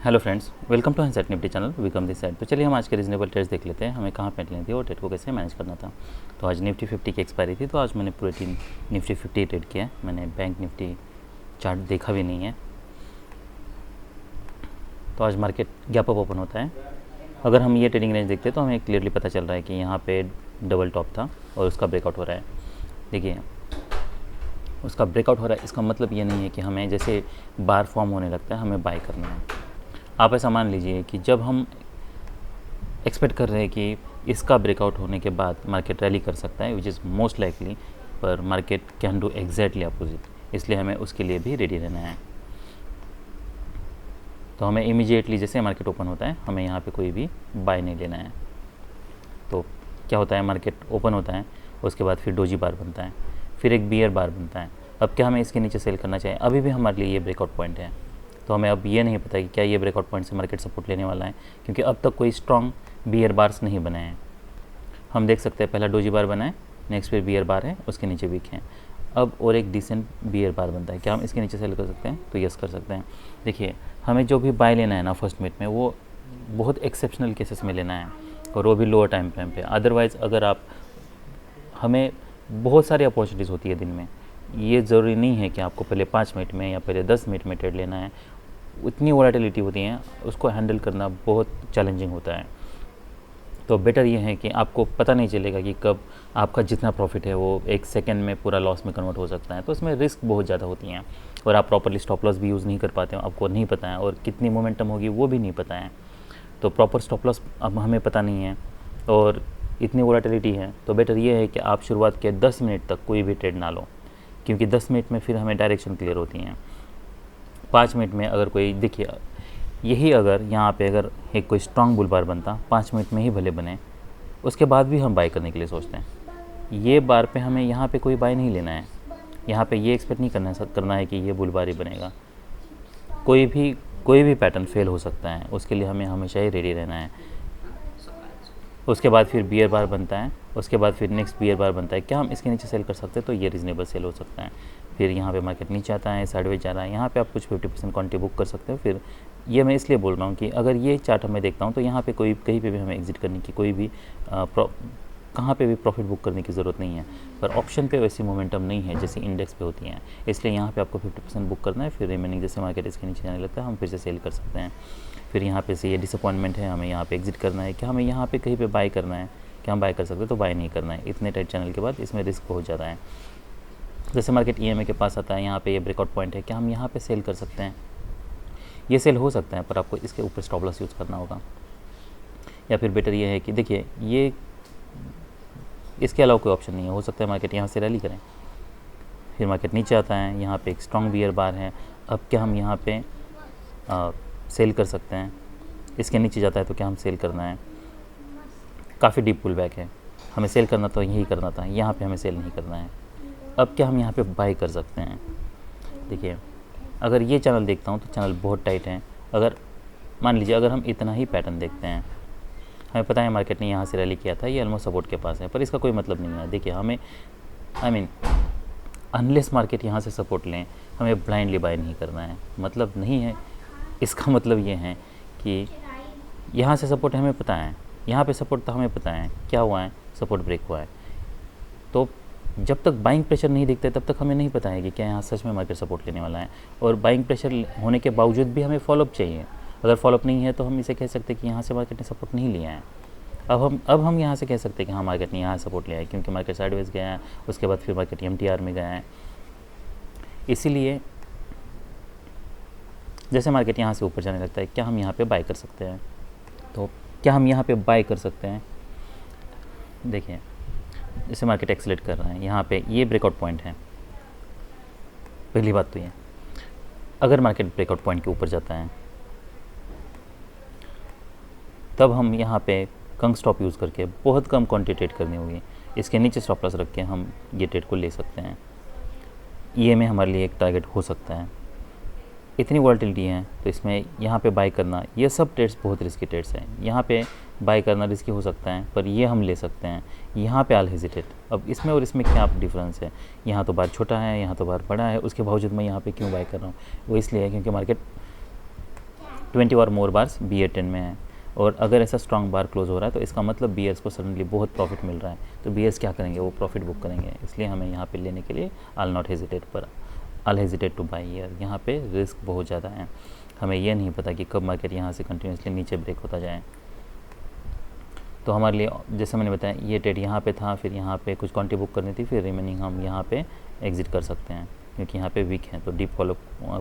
Hello friends, welcome to हिंसेट nifty channel. Welcome this side. तो चलिए हम आज के रीजनेबल ट्रेड्स देख लेते हैं, हमें कहाँ पे लेनी थी और ट्रेड को कैसे मैनेज करना था। तो आज निफ्टी 50 की एक्सपायरी थी, तो आज मैंने पूरे दिन निफ्टी 50 ट्रेड किया है। मैंने बैंक निफ्टी चार्ट देखा भी नहीं है। तो आज मार्केट गैप अप ओपन होता है। अगर हम ये ट्रेडिंग रेंज देखते हैं तो हमें क्लियरली पता चल रहा है कि यहाँ पे डबल टॉप था और उसका ब्रेकआउट हो रहा है। देखिए, उसका ब्रेकआउट हो रहा है, इसका मतलब ये नहीं है कि हमें जैसे बार फॉर्म होने लगता है हमें बाय करना है। आप ऐसा मान लीजिए कि जब हम एक्सपेक्ट कर रहे हैं कि इसका ब्रेकआउट होने के बाद मार्केट रैली कर सकता है, विच इज़ मोस्ट लाइकली, पर market can do exactly opposite, इसलिए हमें उसके लिए भी रेडी रहना है। तो हमें इमीडिएटली जैसे मार्केट ओपन होता है हमें यहाँ पे कोई भी बाय नहीं लेना है। तो क्या होता है, मार्केट ओपन होता है, उसके बाद फिर डोजी बार बनता है, फिर एक बियर बार बनता है। अब क्या हमें इसके नीचे सेल करना चाहिए? अभी भी हमारे लिए ये ब्रेकआउट पॉइंट है, तो हमें अब ये नहीं पता कि क्या ये ब्रेकआउट पॉइंट से मार्केट सपोर्ट लेने वाला है, क्योंकि अब तक कोई स्ट्रॉन्ग बियर बार्स नहीं बने हैं। हम देख सकते हैं पहला डोजी बार बना है, नेक्स्ट फिर बियर बार है, उसके नीचे वीक है, अब और एक डिसेंट बियर बार बनता है। क्या हम इसके नीचे सेल कर सकते हैं? तो यस कर सकते हैं। देखिए, हमें जो भी बाय लेना है ना फर्स्ट मिनट में, वो बहुत एक्सेप्शनल केसेस में लेना है, और वो भी लोअर टाइम फ्रेम पे। अदरवाइज़ अगर आप, हमें बहुत सारी अपॉर्चुनिटीज़ होती है दिन में, ये ज़रूरी नहीं है कि आपको पहले 5 मिनट में या पहले 10 मिनट में ट्रेड लेना है। इतनी वोलेटिलिटी होती है, उसको हैंडल करना बहुत चैलेंजिंग होता है। तो बेटर ये है कि आपको पता नहीं चलेगा कि कब आपका जितना प्रॉफिट है वो एक सेकंड में पूरा लॉस में कन्वर्ट हो सकता है। तो इसमें रिस्क बहुत ज़्यादा होती हैं, और आप प्रॉपरली स्टॉप लॉस भी यूज़ नहीं कर पाते हो, आपको नहीं पता है, और कितनी मोमेंटम होगी वो भी नहीं पता है। तो प्रॉपर स्टॉप लॉस अब हमें पता नहीं है, और इतनी वोलेटिलिटी है, तो बेटर ये है कि आप शुरुआत के 10 मिनट तक कोई भी ट्रेड ना लो, क्योंकि 10 मिनट में फिर हमें डायरेक्शन क्लियर होती हैं। 5 मिनट में अगर कोई, देखिए यही अगर यहाँ पे अगर एक कोई स्ट्रांग बुल बार बनता, 5 मिनट में ही भले बने, उसके बाद भी हम बाय करने के लिए सोचते हैं। ये बार पे हमें यहाँ पे कोई बाय नहीं लेना है, यहाँ पे ये एक्सपेक्ट नहीं करना है कि ये बुल बार ही बनेगा। कोई भी पैटर्न फेल हो सकता है, उसके लिए हमें हमेशा ही रेडी रहना है। उसके बाद फिर बियर बार बनता है, उसके बाद फिर नेक्स्ट बियर बार बनता है। क्या हम इसके नीचे सेल कर सकते हैं? तो ये रीजनेबल सेल हो सकता है। फिर यहाँ पे मार्केट नीचे आता है, साइडवेज जा रहा है, यहाँ पे आप कुछ 50% क्वांटिटी बुक कर सकते हो। फिर ये मैं इसलिए बोल रहा हूँ कि अगर ये चार्ट मैं देखता हूँ तो यहाँ पे कोई कहीं पे भी हमें एग्जिट करने की कोई भी कहाँ पे भी प्रॉफिट बुक करने की ज़रूरत नहीं है। पर ऑप्शन पे वैसी मोमेंटम नहीं है जैसे इंडेक्स पे होती हैं, इसलिए यहाँ पे आपको 50% बुक करना है। फिर रिमेनिंग जैसे मार्केट इसके नीचे जाने लगता है हम फिर से सेल कर सकते हैं। फिर यहाँ पे से ये डिसअपॉइंटमेंट है, हमें यहाँ पे एग्जिट करना है। क्या हमें यहाँ पे कहीं पे बाय करना है? क्या हम बाय कर सकते हैं? तो बाय नहीं करना है। इतने टाइट चैनल के बाद इसमें रिस्क बहुत ज़्यादा है। जैसे मार्केट EMA के पास आता है, यहाँ पे ये ब्रेकआउट पॉइंट है, क्या हम यहाँ पे सेल कर सकते हैं? ये सेल हो सकता है, पर आपको इसके ऊपर स्टॉप लॉस यूज़ करना होगा। या फिर बेटर ये है कि देखिए, ये इसके अलावा कोई ऑप्शन नहीं है। हो सकता है मार्केट यहाँ से रैली करें, फिर मार्केट नीचे आता है, यहाँ पे एक स्ट्रॉन्ग बियर बार है। अब क्या हम यहाँ पे सेल कर सकते हैं? इसके नीचे जाता है तो क्या हम सेल करना है? काफ़ी डीप पुल बैक है, हमें सेल करना तो यही करना था, यहाँ पे हमें सेल नहीं करना है। अब क्या हम यहाँ पे बाय कर सकते हैं? देखिए, अगर ये चैनल देखता हूँ तो चैनल बहुत टाइट है। अगर मान लीजिए अगर हम इतना ही पैटर्न देखते हैं, हमें पता है मार्केट ने यहाँ से रैली किया था, ये ऑलमोस्ट सपोर्ट के पास है, पर इसका कोई मतलब नहीं है। देखिए, हमें अनलेस मार्केट यहाँ से सपोर्ट लें, हमें ब्लाइंडली बाय नहीं करना है, मतलब नहीं है। इसका मतलब ये है कि यहाँ से सपोर्ट हमें पता है, यहाँ पे सपोर्ट था हमें पता है, क्या हुआ है, सपोर्ट ब्रेक हुआ है। तो जब तक बाइंग प्रेशर नहीं दिखता है तब तक हमें नहीं पता है कि क्या यहाँ सच में मार्केट सपोर्ट लेने वाला है। और बाइंग प्रेशर होने के बावजूद भी हमें फॉलोअप चाहिए। अगर फॉलोअप नहीं है तो हम इसे कह सकते हैं कि यहाँ से मार्केट ने सपोर्ट नहीं लिया है। अब हम यहाँ से कह सकते हैं कि हाँ, मार्केट ने यहाँ सपोर्ट लिया है, क्योंकि मार्केट साइडवेज गया है, उसके बाद फिर मार्केट MTR में गया है। इसीलिए जैसे मार्केट यहाँ से ऊपर जाने लगता है, क्या हम यहाँ पे बाय कर सकते हैं? तो क्या हम यहाँ पे बाय कर सकते हैं? देखिए, जैसे मार्केट एक्सेलेट कर रहा है, यहाँ पे ये ब्रेकआउट पॉइंट है। पहली बात तो ये, अगर मार्केट ब्रेकआउट पॉइंट के ऊपर जाता है तब हम यहाँ पे कंग स्टॉप यूज़ करके बहुत कम क्वांटिटी ट्रेड करनी होगी। इसके नीचे स्टॉप लॉस रख के हम ये ट्रेड को ले सकते हैं। EMA हमारे लिए एक टारगेट हो सकता है। इतनी वॉलेटिलिटी है तो इसमें यहाँ पे बाय करना, ये सब ट्रेड्स बहुत रिस्की ट्रेड्स हैं। यहाँ पे बाय करना रिस्की हो सकता है, पर ये हम ले सकते हैं। यहाँ पे आल हेजिटेट। अब इसमें और इसमें क्या डिफरेंस है? यहाँ तो बार छोटा है, यहाँ तो बार बड़ा है, उसके बावजूद मैं यहाँ पे क्यों बाय कर रहा हूँ? वो इसलिए है क्योंकि मार्केट 20 और मोर बार्स BR10 में है, और अगर ऐसा स्ट्रॉन्ग बार क्लोज हो रहा है तो इसका मतलब बीयर्स को सडनली बहुत प्रॉफिट मिल रहा है, तो बीयर्स क्या करेंगे, वो प्रॉफिट बुक करेंगे। इसलिए हमें यहाँ पे लेने के लिए I'll hesitate two by year. यहाँ पे रिस्क बहुत ज़्यादा है, हमें ये नहीं पता कि कब मार्केट यहाँ से कंटिन्यूसली नीचे ब्रेक होता जाए। तो हमारे लिए जैसे मैंने बताया ये ट्रेड यहाँ पे था, फिर यहाँ पे कुछ क्वांटिटी बुक करनी थी, फिर रिमेनिंग हम यहाँ पे एग्जिट कर सकते हैं क्योंकि यहाँ पे वीक है, तो डीप फॉलो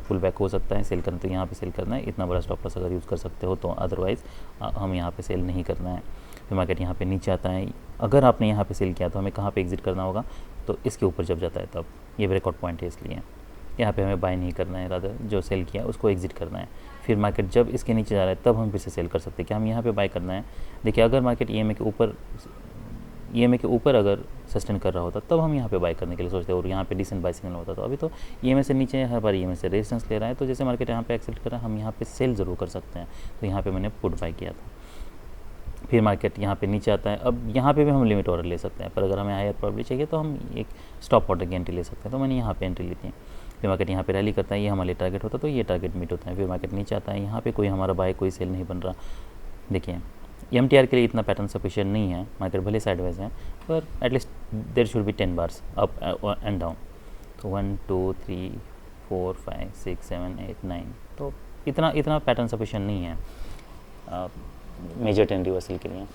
पुल बैक हो सकता है। सेल करना तो यहाँ पे सेल करना है, इतना बड़ा स्टॉप लॉस अगर यूज़ कर सकते हो तो, अदरवाइज़ हम यहाँ पे सेल नहीं करना है। फिर मार्केट यहाँ पे नीचे आता है, अगर आपने यहाँ पे सेल किया तो हमें कहाँ पे एग्जिट करना होगा, तो इसके ऊपर जब जाता है तब, ये ब्रेकआउट पॉइंट है इसलिए यहाँ पे हमें बाय नहीं करना है, रादर जो सेल किया उसको एग्जिट करना है। फिर मार्केट जब इसके नीचे जा रहा है तब हम फिर से सेल कर सकते हैं। क्या हम यहाँ पे बाय करना है, देखिए अगर मार्केट EMA के ऊपर अगर सस्टेन कर रहा होता तब हम यहाँ पे बाय करने के लिए सोचते हैं, और यहाँ पे डिसेंट बाय सिग्नल होता। तो अभी तो EMA से नीचे हर बार EMA से रेजिस्टेंस ले रहा है, तो जैसे मार्केट यहाँ पे एक्सेप्ट कर रहा है हम यहाँ पे सेल ज़रूर कर सकते हैं। तो यहाँ पे मैंने पुट बाय किया था। फिर मार्केट यहाँ पे नीचे आता है, अब यहाँ पे भी हम लिमिट ऑर्डर ले सकते हैं, पर अगर हमें हायर प्रॉब्लम चाहिए तो हम एक स्टॉप ऑर्डर की एंट्री ले सकते हैं। तो मैंने यहाँ पे एंट्री ली थी। फिर मार्केट यहाँ पे रैली करता है, ये हमारे टारगेट होता है, तो ये टारगेट मीट होता है। फिर मार्केट नीचे आता है, यहाँ पे कोई हमारा बाय कोई सेल नहीं बन रहा। देखिए MTR के लिए इतना पैटर्न सफिशिएंट नहीं है, मार्केट भले साइडवेज है, पर at least there should be 10 bars up and down. तो 1 2 3 4 5 6 7 8 9, तो इतना पैटर्न सफिशिएंट नहीं है मेजर ट्रेंड रिवर्सल के लिए।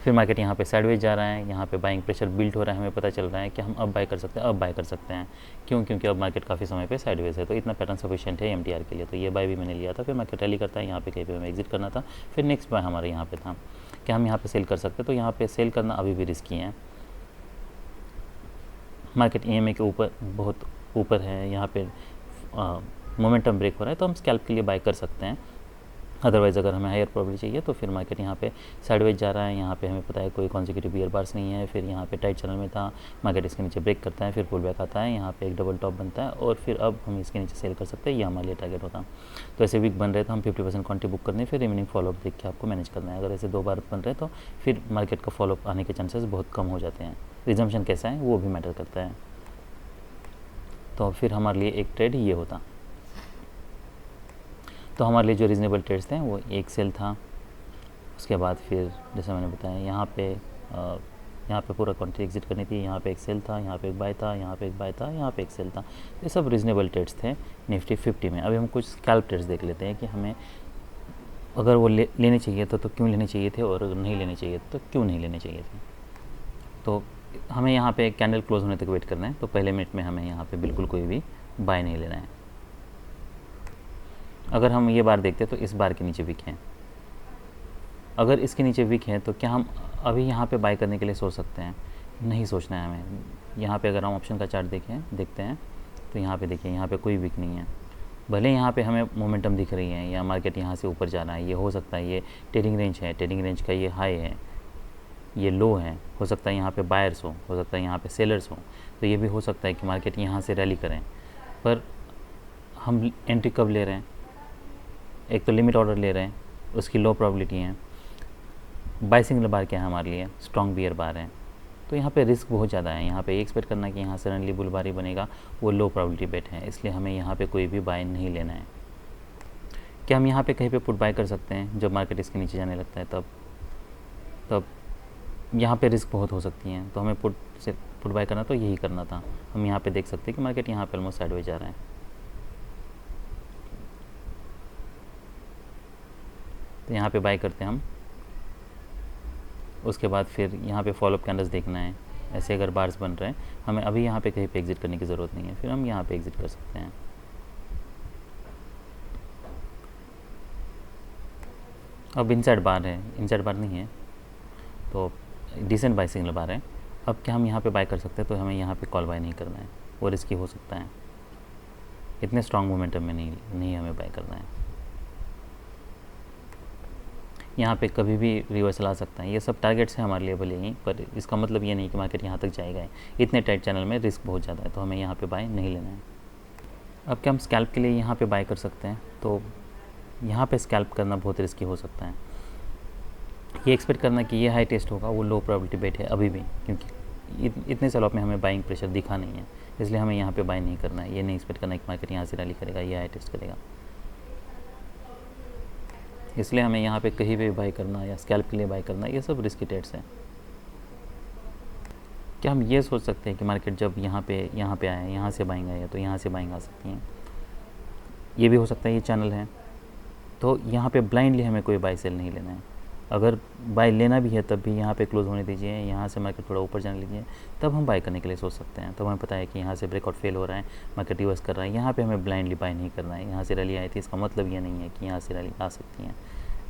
फिर मार्केट यहाँ पे साइडवेज जा रहा है, यहाँ पे बाइंग प्रेशर बिल्ड हो रहा है, हमें पता चल रहा है कि हम अब बाय कर सकते हैं, क्यों, क्योंकि अब मार्केट काफ़ी समय पे साइडवेज है, तो इतना पैटर्न सफिशिएंट है MTR के लिए। तो ये बाय भी मैंने लिया था। फिर मार्केट रैली करता है, यहाँ पे कहीं पे हमें एग्जिट करना था। फिर नेक्स्ट बाय हमारे यहाँ पे था कि हम यहाँ पे सेल कर सकते हैं, तो यहाँ पे सेल करना अभी भी रिस्की है। मार्केट EMA के ऊपर बहुत ऊपर है, यहाँ पे मोमेंटम ब्रेक हो रहा है, तो हम स्कैल्प के लिए बाय कर सकते हैं। अदरवाइज़ अगर हमें हायर प्रॉफिट चाहिए तो फिर मार्केट यहाँ पे साइडवेज जा रहा है, यहाँ पे हमें पता है कोई कॉन्जिक्यूटिव बियर बार्स नहीं है। फिर यहाँ पे टाइट चैनल में था, मार्केट इसके नीचे ब्रेक करता है, फिर पुल बैक आता है, यहाँ पे एक डबल टॉप बनता है, और फिर अब हम इसके नीचे सेल कर सकते हैं, ये हमारे लिए टारगेट होता। तो ऐसे वीक बन रहे तो हम 50% क्वांटिटी बुक करने, फिर रिमेनिंग फॉलोअप देख के आपको मैनेज करना है। अगर ऐसे 2 बार बन रहे तो फिर मार्केट का फॉलोअप आने के चांसेस बहुत कम हो जाते हैं। रिजम्पशन कैसा है वो भी मैटर करता है। तो फिर हमारे लिए एक ट्रेड ये होता। तो हमारे लिए जो रीज़नेबल ट्रेड्स थे वो एक सेल था, उसके बाद फिर जैसे मैंने बताया यहाँ पे पूरा क्वांटिटी एग्जिट करनी थी, यहाँ पे एक सेल था, यहाँ पे एक बाय था, यहाँ पे एक बाय था, यहाँ पे एक सेल था। ये सब रीज़नेबल ट्रेड्स थे निफ्टी 50 में। अभी हम कुछ स्कैल्प ट्रेड्स देख लेते हैं कि हमें अगर वो लेने चाहिए तो क्यों लेने चाहिए थे, और अगर नहीं लेने चाहिए तो क्यों नहीं लेने चाहिए थे। तो हमें यहाँ पे कैंडल क्लोज होने तक वेट करना है। तो पहले मिनट में हमें यहाँ पे बिल्कुल कोई भी बाय नहीं लेना है। अगर हम ये बार देखते हैं तो इस बार के नीचे वीक हैं, अगर इसके नीचे वीक हैं तो क्या हम अभी यहाँ पे बाय करने के लिए सोच सकते हैं? नहीं सोचना है हमें। यहाँ पे अगर हम ऑप्शन का चार्ट देखते हैं तो यहाँ पे देखिए, यहाँ पे कोई वीक नहीं है। भले यहाँ पे हमें मोमेंटम दिख रही है या मार्केट यहाँ से ऊपर जा रहा है, ये हो सकता है ये ट्रेडिंग रेंज है, ट्रेडिंग रेंज का ये हाई है, ये लो है, हो सकता है यहाँ पे बायर्स हो सकता है यहाँ पे सेलर्स हो, तो ये भी हो सकता है कि मार्केट यहाँ से रैली करें। पर हम एंट्री कब ले रहे हैं? एक तो लिमिट ऑर्डर ले रहे हैं, उसकी लो प्रोबेबिलिटी है। बाय सिग्नल बार क्या है हमारे लिए? स्ट्रॉन्ग बियर बार है। तो यहाँ पे रिस्क बहुत ज़्यादा है। यहाँ पे एक्सपेक्ट करना कि यहाँ सडनली बुलबारी बनेगा, वो लो प्रोबेबिलिटी बेट है, इसलिए हमें यहाँ पे कोई भी बाय नहीं लेना है। क्या हम यहाँ पे कहीं पे पुट बाय कर सकते हैं जब मार्केट इसके नीचे जाने लगता है? तब यहाँ पे रिस्क बहुत हो सकती हैं, तो हमें पुट बाय करना तो यही करना था। हम यहाँ पे देख सकते हैं कि मार्केट यहाँ पे ऑलमोस्ट साइडवेज जा रहा है, तो यहाँ पे बाय करते हैं हम। उसके बाद फिर यहाँ पे फॉलोअप कैंडल्स देखना है। ऐसे अगर बार्स बन रहे हैं, हमें अभी यहाँ पे कहीं पे एग्जिट करने की ज़रूरत नहीं है, फिर हम यहाँ पे एग्जिट कर सकते हैं। अब इनसाइड बार है, इनसाइड बार नहीं है तो डिसेंट बाय सिग्नल बार है। अब क्या हम यहाँ पे बाय कर सकते हैं? तो हमें यहाँ पे कॉल बाय नहीं करना है, वो रिस्की हो सकता है। इतने स्ट्रॉन्ग मोमेंटम में नहीं हमें बाय करना है। यहाँ पे कभी भी रिवर्सल आ सकता है। ये सब टारगेट्स हैं हमारे लिए भले ही, पर इसका मतलब ये नहीं कि मार्केट यहाँ तक जाएगा। इतने टाइट चैनल में रिस्क बहुत ज़्यादा है, तो हमें यहाँ पे बाय नहीं लेना है। अब क्या हम स्कैल्प के लिए यहाँ पे बाय कर सकते हैं? तो यहाँ पे स्कैल्प करना बहुत रिस्की हो सकता है। ये एक्सपेक्ट करना कि ये हाई टेस्ट होगा, वो लो प्रोबेबिलिटी बेट है अभी भी, क्योंकि इतने सेल ऑफ में हमें बाइंग प्रेशर दिखा नहीं है, इसलिए हमें यहाँ पे बाय नहीं करना है। ये नहीं एक्सपेक्ट करना कि मार्केट यहाँ से रैली करेगा, ये हाई टेस्ट करेगा। इसलिए हमें यहाँ पे कहीं पे बाई करना या स्कैल्प के लिए बाई करना, ये सब रिस्की ट्रेड्स हैं। क्या हम ये सोच सकते हैं कि मार्केट जब यहाँ पे आए, यहाँ से बाइंग आए तो यहाँ से बाइंग आ सकती हैं? ये भी हो सकता है, ये चैनल है। तो यहाँ पे ब्लाइंडली हमें कोई बाई सेल नहीं लेना है। अगर बाई लेना भी है तब भी यहाँ पे क्लोज होने दीजिए, यहाँ से मार्केट थोड़ा ऊपर जाने लीजिए, तब हम बाई करने के लिए सोच सकते हैं। तब हमें पता है कि यहाँ से ब्रेकआउट फेल हो रहा है, मार्केट रिवर्स कर रहा है, यहाँ पे हमें ब्लाइंडली बाई नहीं करना है। यहाँ से रैली आई थी, इसका मतलब ये नहीं है कि यहाँ से रैली आ सकती है।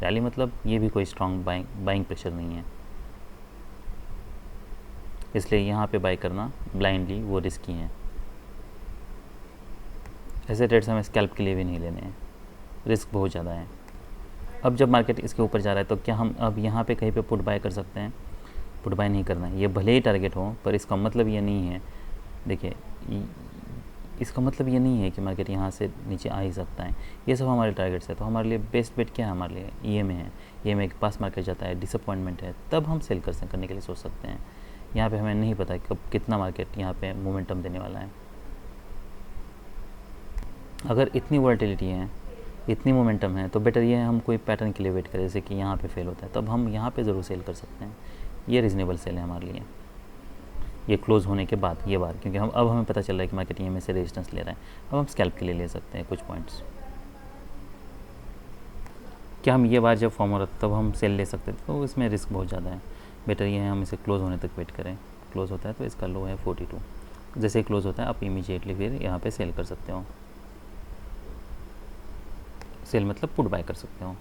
रैली मतलब ये भी कोई स्ट्रॉन्ग बाइंग प्रेशर नहीं है, इसलिए यहाँ पे बाई करना ब्लाइंडली वो रिस्की है। ऐसे ट्रेड्स हमें स्कैल्प के लिए भी नहीं लेने हैं, रिस्क बहुत ज़्यादा है। अब जब मार्केट इसके ऊपर जा रहा है तो क्या हम अब यहाँ पे कहीं पे पुट बाय कर सकते हैं? पुट बाय नहीं करना है। ये भले ही टारगेट हो, पर इसका मतलब ये नहीं है, देखिए इसका मतलब ये नहीं है कि मार्केट यहाँ से नीचे आ ही सकता है। ये सब हमारे टारगेट्स है। तो हमारे लिए बेस्ट बेट क्या है? हमारे लिए ईएमए है। ईएमए के पास मार्केट जाता है, डिसअपॉइंटमेंट है, तब हम सेल करने के लिए सोच सकते हैं। यहाँ पे हमें नहीं पता कब कितना मार्केट यहाँ पे मोमेंटम देने वाला है। अगर इतनी वॉलेटिलिटी है, इतनी मोमेंटम है, तो बेटर ये है हम कोई पैटर्न के लिए वेट करें, जैसे कि यहाँ पे फेल होता है, तब हम यहाँ पे ज़रूर सेल कर सकते हैं। ये रीज़नेबल सेल है हमारे लिए, ये क्लोज़ होने के बाद ये बार, क्योंकि अब हमें पता चल रहा है कि मार्केट ईएमए से रेजिस्टेंस ले रहा है। अब हम स्कैल्प के लिए ले सकते हैं कुछ पॉइंट्स। क्या हम ये बार जब फॉर्म हो रहा था तब हम सेल ले सकते थे? तो इसमें रिस्क बहुत ज़्यादा है। बेटर ये है हम इसे क्लोज़ होने तक वेट करें। क्लोज़ होता है तो इसका लो है 42, जैसे ही क्लोज़ होता है आप इमीडिएटली फिर यहाँ पे सेल कर सकते हो। सेल मतलब पुट बाय कर सकते हो।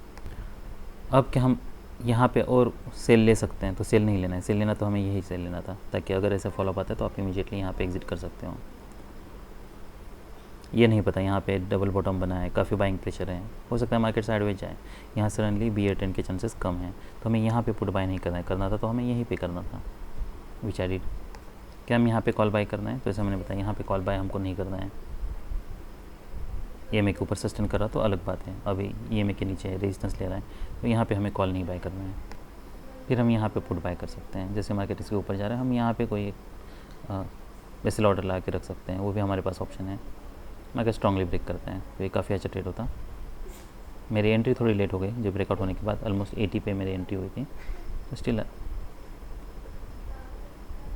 अब क्या हम यहाँ पे और सेल ले सकते हैं? तो सेल नहीं लेना है। सेल लेना तो हमें यही सेल लेना था, ताकि अगर ऐसा फॉलोअप आता है तो आप इमीडिएटली यहाँ पे एग्जिट कर सकते हो। ये नहीं पता, यहाँ पे डबल बॉटम बना है, काफ़ी बाइंग प्रेशर है, हो सकता है मार्केट साइडवेज जाए, यहाँ सडनली बियर ट्रेंड के चांसेस कम हैं, तो हमें यहाँ पे पुट बाय नहीं करना था तो हमें यहीं पे करना था, विच आई डिड। क्या हम यहाँ पे कॉल बाय करना है? तो जैसे मैंने बताया, यहाँ पे कॉल बाय हमको नहीं करना है। ईएमए के ऊपर सस्टेन कर रहा तो अलग बात है, अभी ईएमए के नीचे रेजिस्टेंस ले रहा है, तो यहाँ पे हमें कॉल नहीं बाय करना है। फिर हम यहाँ पे पुट बाय कर सकते हैं। जैसे मार्केट इसके ऊपर जा रहा है, हम यहाँ पे कोई बेसल ऑर्डर ला के रख सकते हैं, वो भी हमारे पास ऑप्शन है। मार्केट स्ट्रांगली ब्रेक करते हैं तो ये काफ़ी अच्छा ट्रेड होता। मेरी एंट्री थोड़ी लेट हो गई, जो ब्रेकआउट होने के बाद ऑलमोस्ट 80 पे मेरी एंट्री हुई थी, तो still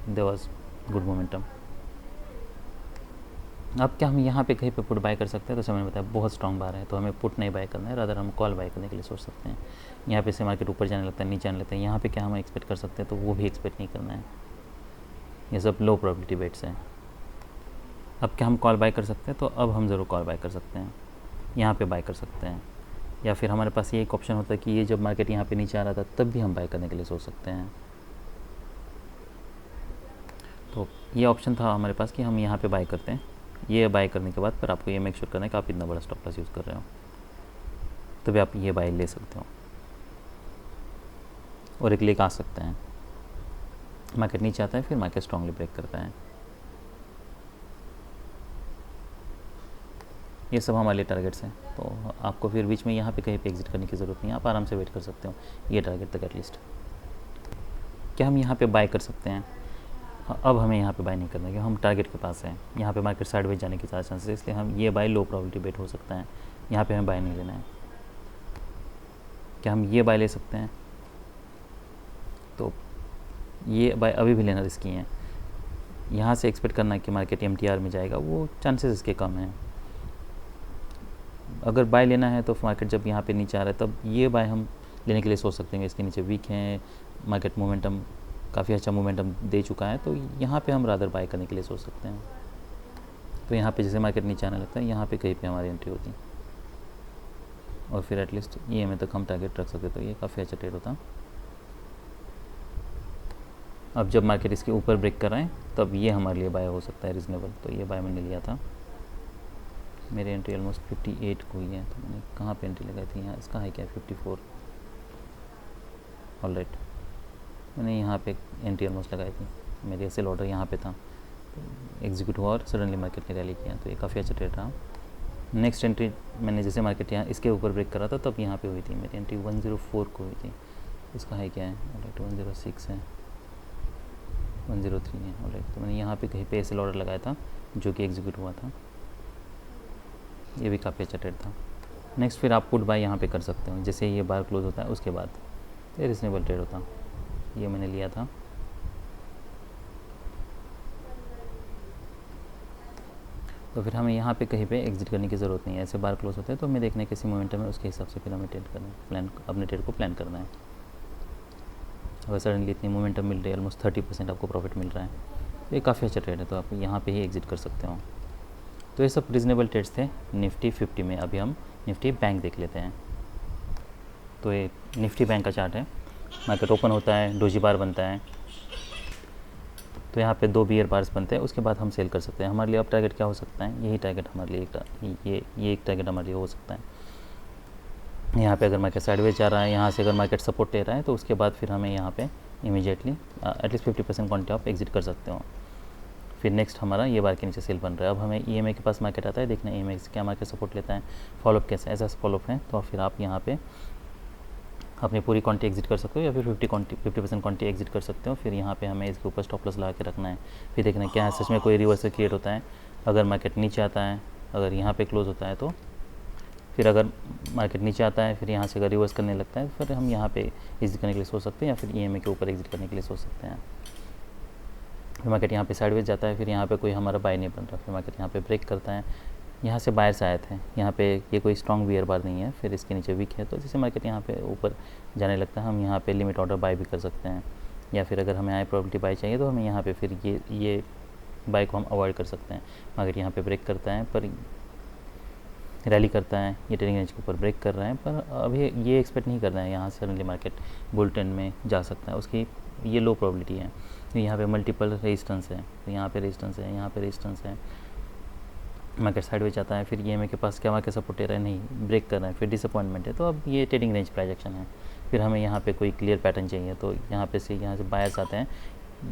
there was good momentum. अब क्या हम यहाँ पे कहीं पे पुट बाय कर सकते हैं? तो समय मैंने बताया बहुत स्ट्रॉन्ग बार है, तो हमें पुट नहीं बाय करना है, रादर हम कॉल बाय करने के लिए सोच सकते हैं। यहाँ पे से मार्केट ऊपर जाने लगता है, नीचे आने लगता है, यहाँ पे क्या हम एक्सपेक्ट कर सकते हैं? तो वो भी एक्सपेक्ट नहीं करना है। ये सब लो प्रोबेबिलिटी बेट्स हैं। अब क्या हम कॉल बाय कर सकते हैं? तो अब हम ज़रूर कॉल बाय कर सकते हैं, यहाँ पे बाय कर सकते हैं। या फिर हमारे पास ये एक ऑप्शन होता है कि ये जब मार्केट यहाँ पे नीचे आ रहा था तब भी हम बाय करने के लिए सोच सकते हैं। तो ये ऑप्शन था हमारे पास कि हम यहाँ पे बाय करते हैं। ये बाय करने के बाद पर आपको ये मेक श्योर करना है कि आप इतना बड़ा स्टॉप लॉस यूज़ कर रहे हो, तभी आप ये बाय ले सकते हो और एक लेक आ सकते हैं। मार्केट नीचे आता है, फिर मार्केट स्ट्रांगली ब्रेक करता है। ये सब हमारे लिए टारगेट्स हैं, तो आपको फिर बीच में यहाँ पे कहीं पे एग्जिट करने की ज़रूरत नहीं है, आप आराम से वेट कर सकते हो ये टारगेट तक एटलीस्ट। क्या हम यहाँ पे बाय कर सकते हैं? अब हमें यहाँ पे बाय नहीं करना, क्योंकि हम टारगेट के पास हैं। यहाँ पे मार्केट साइडवेज जाने के ज़्यादा चांसेस, इसलिए हम ये बाय लो प्रोबेबिलिटी बेट हो सकता है, यहाँ पे हमें बाय नहीं लेना है। क्या हम ये बाय ले सकते हैं? तो ये बाय अभी भी लेना रिस्की है। यहाँ से एक्सपेक्ट करना कि मार्केट MTR में जाएगा, वो चांसेस इसके कम हैं। अगर बाय लेना है तो मार्केट जब यहाँ पे नीचे आ रहा है तब ये बाय हम लेने के लिए सोच सकते हैं। इसके नीचे वीक हैं, मार्केट मोमेंटम काफ़ी अच्छा मोमेंटम दे चुका है, तो यहाँ पे हम रादर बाय करने के लिए सोच सकते हैं। तो यहाँ पे जैसे मार्केट नीचे आने लगता है, यहाँ पे कहीं पे हमारी एंट्री होती है और फिर एटलीस्ट ईएमए तक हम टारगेट रख सकते, तो ये काफ़ी अच्छा ट्रेड होता। अब जब मार्केट इसके ऊपर ब्रेक कर रहे हैं तब ये हमारे लिए बाय हो सकता है रीज़नेबल, तो ये बाय मैंने लिया था। मेरी एंट्री ऑलमोस्ट 58 को हुई है, तो मैंने कहाँ पे एंट्री लगाई थी? यहाँ इसका है क्या 54। ऑलराइट, मैंने यहाँ पे एंट्री ऑलमोस्ट लगाई थी, मेरी सेल ऑर्डर यहाँ पे था, तो एग्जीक्यूट हुआ और सडनली मार्केट ने रैली किया, तो ये काफ़ी अच्छा ट्रेड रहा। नेक्स्ट एंट्री मैंने जैसे मार्केट यहाँ इसके ऊपर ब्रेक करा था तब यहाँ पे हुई थी, मेरी एंट्री 104 को हुई थी। इसका है क्या है? ऑलराइट 106 है, 103 है। ऑलराइट, तो मैंने यहाँ पे कहीं पे सेल ऑर्डर लगाया था जो कि एग्जीक्यूट हुआ था। ये भी काफ़ी अच्छा ट्रेड था। नेक्स्ट फिर आप पुट बाय यहाँ पे कर सकते हो, जैसे ये बार क्लोज होता है उसके बाद, तो ये रिजनेबल ट्रेड होता। ये मैंने लिया था, तो फिर हमें यहाँ पे कहीं पे एग्जिट करने की ज़रूरत नहीं है। ऐसे बार क्लोज होते हैं तो हमें देखना है कैसी मोमेंटम है, उसके हिसाब से फिर हमें ट्रेड करना है, प्लान अपने ट्रेड को प्लान करना है। अगर सडनली इतनी मोमेंटम मिल रही है, ऑलमोस्ट 30% आपको प्रॉफिट मिल रहा है, तो ये काफ़ी अच्छा ट्रेड है, तो आप यहाँ पे ही एग्जिट कर सकते हो। तो ये सब रीजनेबल ट्रेड्स थे निफ्टी 50 में। अभी हम निफ्टी बैंक देख लेते हैं। तो ये निफ्टी बैंक का चार्ट है, मार्केट ओपन होता है, डोजी बार बनता है, तो यहाँ पे 2 बियर बार्स बनते हैं, उसके बाद हम सेल कर सकते हैं। हमारे लिए अब टारगेट क्या हो सकता है, यही टारगेट हमारे लिए ये एक टारगेट हमारे लिए हो सकता है। यहाँ पे अगर मार्केट साइडवेज जा रहा है, यहाँ से अगर मार्केट सपोर्ट ले रहा है, तो उसके बाद फिर हमें यहाँ पे इमीडिएटली एटलीस्ट 50% क्वांटिटी आप एग्जिट कर सकते हो। फिर नेक्स्ट हमारा ये बार के नीचे सेल बन रहा है। अब हमें EMA के पास मार्केट आता है, देखना EMA से क्या मार्केट सपोर्ट लेता है, फॉलोअप कैसा ऐसा फॉलोअप है, तो फिर आप यहाँ पे अपनी पूरी क्वांटिटी एग्जिट कर सकते हो या फिर 50% क्वांटिटी एग्जिट कर सकते हो। फिर यहाँ पे हमें इसके ऊपर स्टॉप लॉस लगा के रखना है। फिर देखना है क्या है, सच में कोई रिवर्सल क्रिएट होता है। अगर मार्केट नीचे आता है, अगर यहाँ पे क्लोज होता है, तो फिर अगर मार्केट नीचे आता है, फिर यहाँ से अगर रिवर्स करने लगता है, फिर हम यहाँ पे एग्जिट करने के लिए सोच सकते हैं, या फिर EMA के ऊपर एग्जिट करने के लिए सोच सकते हैं। फिर मार्केट यहाँ पे साइडवेज जाता है, फिर यहाँ पे कोई हमारा बाय नहीं बन रहा, फिर मार्केट यहाँ पे ब्रेक करता है, यहाँ से बायर्स आए थे, यहाँ पे ये कोई स्ट्रॉन्ग बियर बार नहीं है, फिर इसके नीचे वीक है, तो जैसे मार्केट यहाँ पे ऊपर जाने लगता है, हम यहाँ पे लिमिट ऑर्डर बाय भी कर सकते हैं। या फिर अगर हमें हाई प्रोबेबिलिटी बाय चाहिए, तो हमें यहाँ पे फिर ये बाय को हम अवॉइड कर सकते हैं। मार्केट यहाँ पे ब्रेक करता है, पर रैली करता है, ये ट्रेडिंग रेंज के ऊपर ब्रेक कर रहा है, पर अभी ये एक्सपेक्ट नहीं कर रहा है यहाँ से सडनली मार्केट बुल ट्रेंड में जा सकता है, उसकी ये लो प्रोबेबिलिटी है। तो यहाँ पे मल्टीपल रेजिस्टेंस है, तो यहाँ पे रेजिस्टेंस है, यहाँ पे रेजिस्टेंस है, मार्केट साइडवेज जाता है, फिर EMA के पास क्या मार्केट सपोर्ट ले रहा है, नहीं ब्रेक कर रहा है, फिर डिसअपॉइंटमेंट है, तो अब ये ट्रेडिंग रेंज प्राइजेक्शन है। फिर हमें यहाँ पे कोई क्लियर पैटर्न चाहिए, तो यहाँ से बायर्स आते हैं,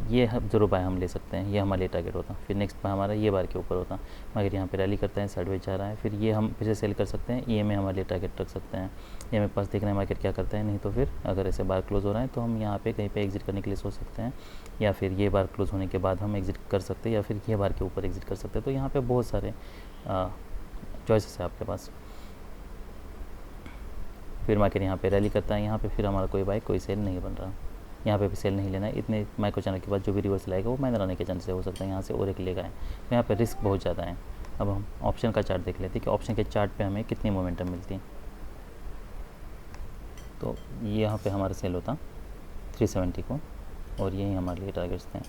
ये ज़रूर बाय हम ले सकते हैं, ये हमारे लिए टारगेट होता। फिर नेक्स्ट बाय हमारा ये बार के ऊपर होता, मार्केट यहाँ पे रैली करता है, साइडवेज जा रहा है, फिर ये हम फिर से सेल कर सकते हैं, EMA हमारे लिए टारगेट रख सकते हैं। EMA के पास देखना है मार्केट क्या करता है, नहीं तो फिर अगर ऐसे बार क्लोज हो रहा है, तो हम यहाँ पे कहीं पे एग्जिट करने के लिए सोच सकते हैं, या फिर ये बार क्लोज होने के बाद हम एग्जिट कर सकते हैं, या फिर ये बार के ऊपर एग्जिट कर सकते हैं। तो यहाँ पे बहुत सारे चॉइसेस है आपके पास। फिर मार्केट यहाँ पे रैली करता है, यहाँ पे फिर हमारा कोई बाय कोई सेल नहीं बन रहा, यहाँ पे भी सेल नहीं लेना है। इतने माइक्रो चैनल के बाद जो भी रिवर्सल आएगा वो माइनर आने के चांसेस हो सकता है, यहाँ से और एक लेगा है, तो यहाँ पे रिस्क बहुत ज़्यादा है। अब हम ऑप्शन का चार्ट देख लेते हैं कि ऑप्शन के चार्ट पे हमें कितनी मोमेंटम मिलती है। तो यहाँ पे हमारा सेल होता 370 को, और यही हमारे लिए टारगेट्स थे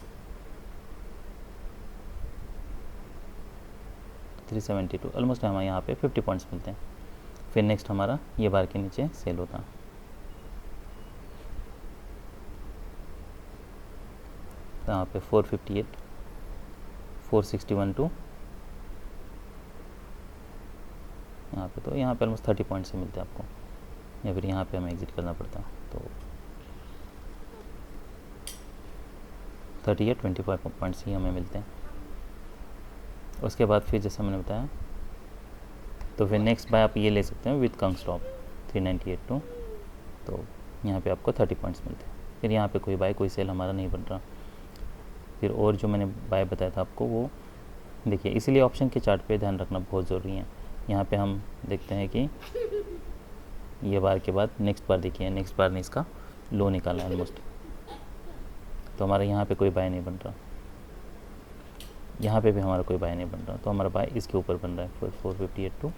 372, ऑलमोस्ट हमें यहाँ पे 50 पॉइंट्स मिलते हैं। फिर नेक्स्ट हमारा ये बार के नीचे सेल होता, तो यहाँ पे 458, 461 टू यहाँ पे, तो यहाँ पे ऑलमोस्ट 30 पॉइंट्स से मिलते हैं आपको, या फिर यहाँ पे हमें एग्जिट करना पड़ता, तो 30 या 25 पॉइंट्स ही हमें मिलते हैं। उसके बाद फिर जैसे मैंने बताया, तो फिर नेक्स्ट बाय आप ये ले सकते हैं विथ कंग स्टॉप 398 टू, तो यहाँ पे आपको 30 पॉइंट्स मिलते हैं। फिर यहाँ पे कोई बाय कोई सेल हमारा नहीं बन रहा। फिर और जो मैंने बाय बताया था आपको वो देखिए, इसीलिए ऑप्शन के चार्ट पे ध्यान रखना बहुत ज़रूरी है। यहाँ पे हम देखते हैं कि ये बार के बाद नेक्स्ट बार देखिए, नेक्स्ट बार ने इसका लो निकाला ऑलमोस्ट, तो हमारा यहाँ पे कोई बाय नहीं बन रहा, यहाँ पे भी हमारा कोई बाय नहीं बन रहा, तो हमारा बाय इसके ऊपर बन रहा है 458 टू,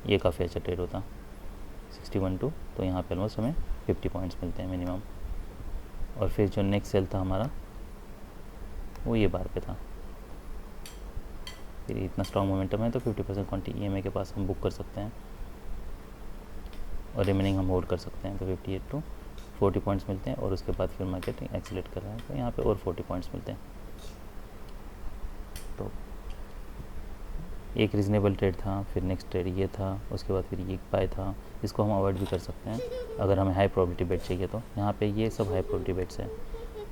ये काफ़ी अच्छा ट्रेड होता 61 टू, तो यहाँ पे ऑलमोस्ट हमें 50 पॉइंट्स मिलते हैं मिनिमम। और फिर जो नेक्स्ट सेल था हमारा वो ये बार पे था, फिर इतना स्ट्रॉन्ग मोमेंटम है तो 50% क्वांटिटी EMA के पास हम बुक कर सकते हैं, और रिमेनिंग हम होल्ड कर सकते हैं। तो 58 टू 40 पॉइंट्स मिलते हैं, और उसके बाद फिर मार्केट एक्सीलेट कर रहा है, तो यहाँ पे और 40 पॉइंट्स मिलते हैं। तो एक रीज़नेबल ट्रेड था, फिर नेक्स्ट ट्रेड ये था, उसके बाद फिर ये बाय था, इसको हम अवॉइड भी कर सकते हैं अगर हमें हाई प्रोबेबिलिटी बेट चाहिए, तो यहाँ पे ये सब हाई प्रोबेबिलिटी बेट्स है।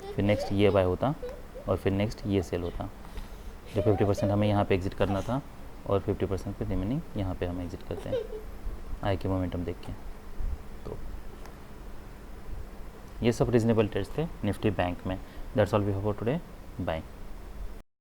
फिर नेक्स्ट ये बाय होता, और फिर नेक्स्ट ये सेल होता, जो 50% हमें यहाँ पे एग्जिट करना था, और 50% पे रिमेनिंग यहाँ पे हम एग्जिट करते हैं आई के मोमेंटम देख के। तो ये सब रीज़नेबल ट्रेड्स थे निफ्टी बैंक में। That's all we have for today, bye.